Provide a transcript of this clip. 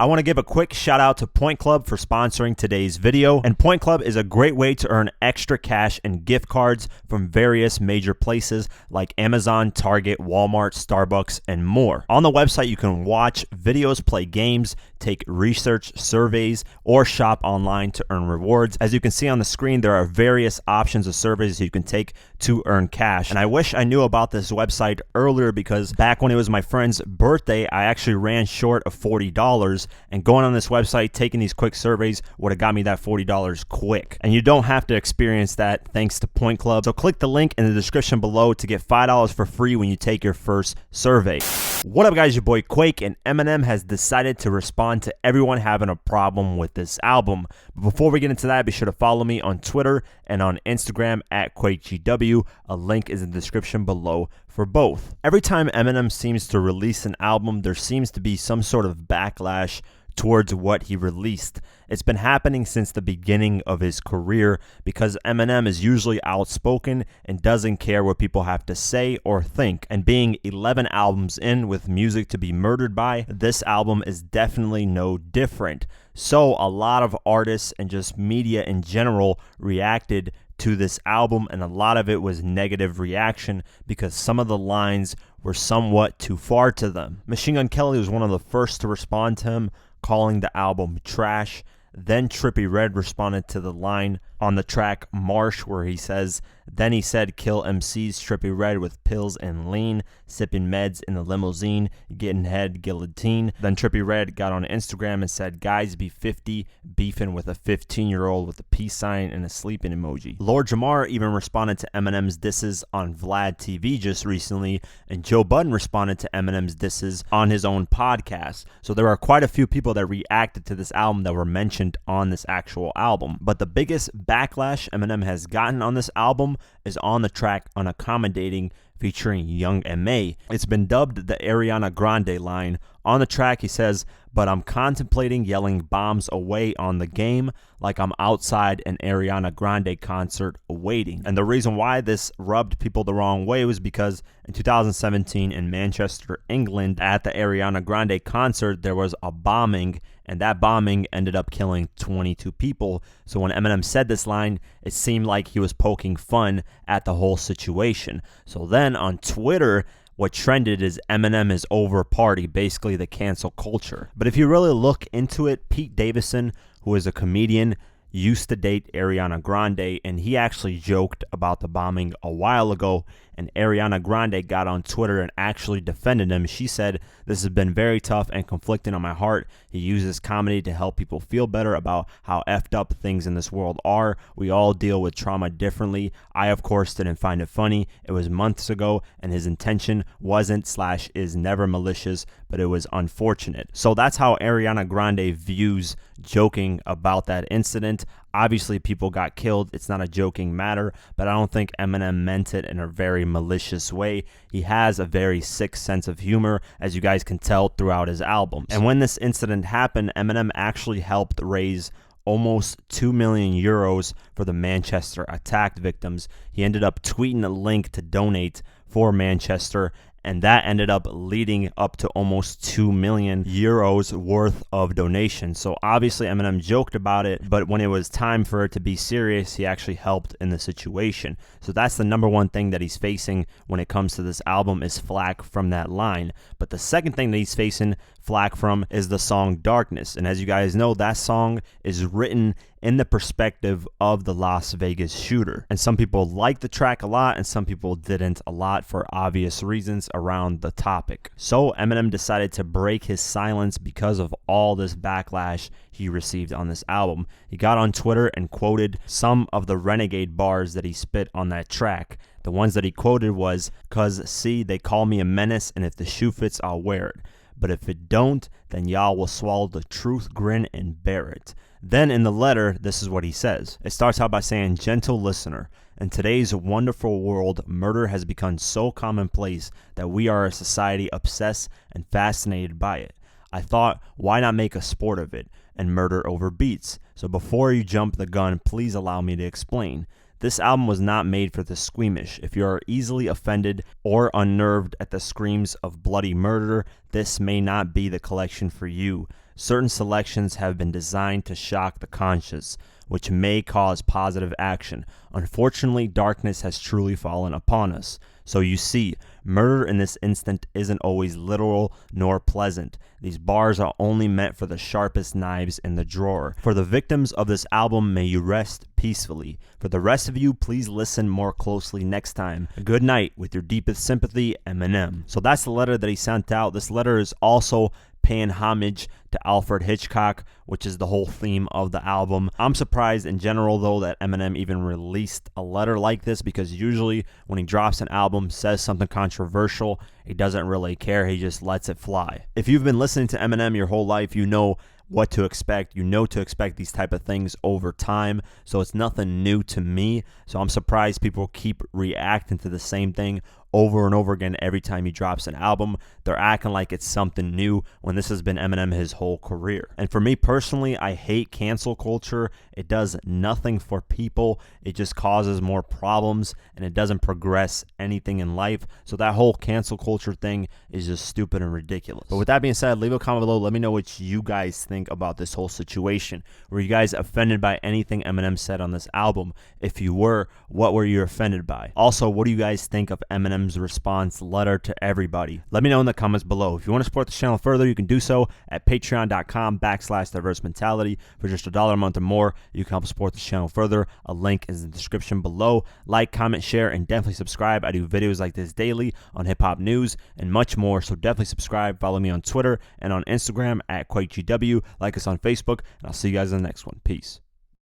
I want to give a quick shout out to Point Club for sponsoring today's video. And Point Club is a great way to earn extra cash and gift cards from various major places like Amazon, Target, Walmart, Starbucks, and more. On the website, you can watch videos, play games, take research surveys, or shop online to earn rewards. As you can see on the screen, there are various options of surveys you can take to earn cash. And I wish I knew about this website earlier, because back when it was my friend's birthday, I actually ran short of $40, and going on this website, taking these quick surveys would have got me that $40 quick. And you don't have to experience that thanks to Point Club. So click the link in the description below to get $5 for free when you take your first survey. What up guys, your boy Quake, and Eminem has decided to respond to everyone having a problem with this album. But before we get into that, be sure to follow me on Twitter and on Instagram at QuakeGW. A link is in the description below for both. Every time Eminem seems to release an album, there seems to be some sort of backlash towards what he released. It's been happening since the beginning of his career, because Eminem is usually outspoken and doesn't care what people have to say or think. And being 11 albums in with music to be murdered by, this album is definitely no different. So a lot of artists and just media in general reacted to this album, and a lot of it was negative reaction because some of the lines were somewhat too far to them. Machine Gun Kelly was one of the first to respond to him, calling the album trash. Then Trippie Redd responded to the line on the track Marsh where he says, then he said, kill MCs, Trippie Redd with pills and lean, sipping meds in the limousine, getting head guillotine. Then Trippie Redd got on Instagram and said, guys be 50, beefing with a 15-year-old with a peace sign and a sleeping emoji. Lord Jamar even responded to Eminem's disses on Vlad TV just recently, and Joe Budden responded to Eminem's disses on his own podcast. So there are quite a few people that reacted to this album that were mentioned on this actual album. But the biggest backlash Eminem has gotten on this album is on the track Unaccommodating featuring Young M.A. It's been dubbed the Ariana Grande line. On the track he says, but I'm contemplating yelling bombs away on the game like I'm outside an Ariana Grande concert awaiting. And the reason why this rubbed people the wrong way was because in 2017 in Manchester, England, at the Ariana Grande concert, there was a bombing, and that bombing ended up killing 22 people. So when Eminem said this line, it seemed like he was poking fun at the whole situation. So then on Twitter, what trended is Eminem is over party, basically the cancel culture. But if you really look into it, Pete Davidson, who is a comedian, used to date Ariana Grande, and he actually joked about the bombing a while ago, and Ariana Grande got on Twitter and actually defended him. She said, this has been very tough and conflicting on my heart. He uses comedy to help people feel better about how effed up things in this world are. We all deal with trauma differently. I, of course, didn't find it funny. It was months ago, and his intention wasn't/is never malicious, but it was unfortunate. So that's how Ariana Grande views joking about that incident. Obviously, people got killed. It's not a joking matter, but I don't think Eminem meant it in a very malicious way. He has a very sick sense of humor, as you guys can tell throughout his albums. And when this incident happened, Eminem actually helped raise almost 2 million euros for the Manchester attack victims. He ended up tweeting a link to donate for Manchester, and that ended up leading up to almost 2 million euros worth of donations. So obviously Eminem joked about it, but when it was time for it to be serious, he actually helped in the situation. So that's the number one thing that he's facing when it comes to this album, is flack from that line. But the second thing that he's facing flack from is the song Darkness. And as you guys know, that song is written in the perspective of the Las Vegas shooter. And some people liked the track a lot, and some people didn't a lot for obvious reasons around the topic. So Eminem decided to break his silence because of all this backlash he received on this album. He got on Twitter and quoted some of the renegade bars that he spit on that track. The ones that he quoted was, "'Cause see, they call me a menace, and if the shoe fits, I'll wear it. But if it don't, then y'all will swallow the truth, grin, and bear it." Then in the letter, this is what he says. It starts out by saying, "Gentle listener, in today's wonderful world, murder has become so commonplace that we are a society obsessed and fascinated by it. I thought, why not make a sport of it and murder over beats? So before you jump the gun, please allow me to explain. This album was not made for the squeamish. If you are easily offended or unnerved at the screams of bloody murder, this may not be the collection for you. certain selections have been designed to shock the conscious, which may cause positive action. Unfortunately, darkness has truly fallen upon us. So you see, murder in this instant isn't always literal nor pleasant. These bars are only meant for the sharpest knives in the drawer. For the victims of this album, may you rest peacefully. For the rest of you, please listen more closely next time. Good night with your deepest sympathy, Eminem. So that's the letter that he sent out. This letter is also paying homage to Alfred Hitchcock, which is the whole theme of the album. I'm surprised in general, though, that Eminem even released a letter like this, because usually when he drops an album, says something controversial, he doesn't really care. He just lets it fly. If you've been listening to Eminem your whole life, you know what to expect. You know to expect these type of things over time, so it's nothing new to me. So I'm surprised people keep reacting to the same thing over and over again every time he drops an album. They're acting like it's something new when this has been Eminem his whole career. And for me personally, I hate cancel culture. It does nothing for people. It just causes more problems, and it doesn't progress anything in life. So that whole cancel culture thing is just stupid and ridiculous. But with that being said, leave a comment below. Let me know what you guys think about this whole situation. Were you guys offended by anything Eminem said on this album? If you were, what were you offended by? Also, what do you guys think of Eminem's response letter to everybody? Let me know in the comments below. If you want to support the channel further, you can do so at patreon.com/diverse mentality. For just $1 a month or more, you can help support the channel further. A link is in the description below. Like, comment, share, and definitely subscribe. I do videos like this daily on hip-hop news and much more, so definitely subscribe. Follow me on Twitter and on Instagram at QuakeGW. Like us on Facebook, and I'll see you guys in the next one. Peace.